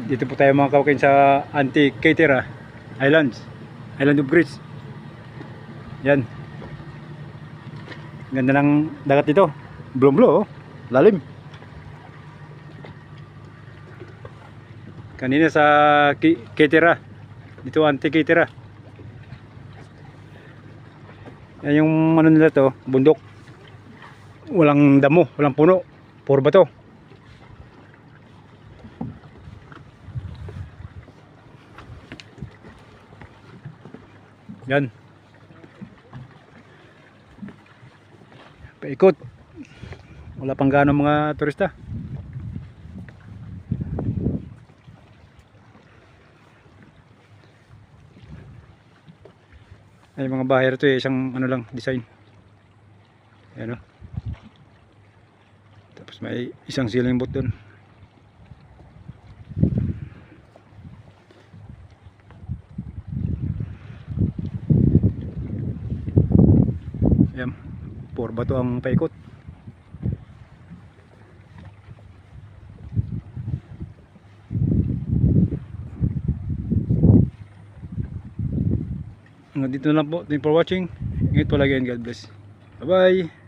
Dito po tayo mga kawakin sa Antikythera Islands, Island of Greece. Yan. Ganda ng dagat dito. Blue-blue, oh. Lalim. Kanina sa Kythera, dito Antikythera. Yan yung ano nila to, bundok. Walang damo, walang puno, puro bato. Yan. Paikot. Wala pang gaano mga turista. Ay mga bahay rito isang ano lang design. Ayan o. Tapos may isang ceiling boat doon. Ayan. Puro bato ang paikot. Dito na lang po. Thank you for watching. Ingat po lagi and God bless. Bye bye.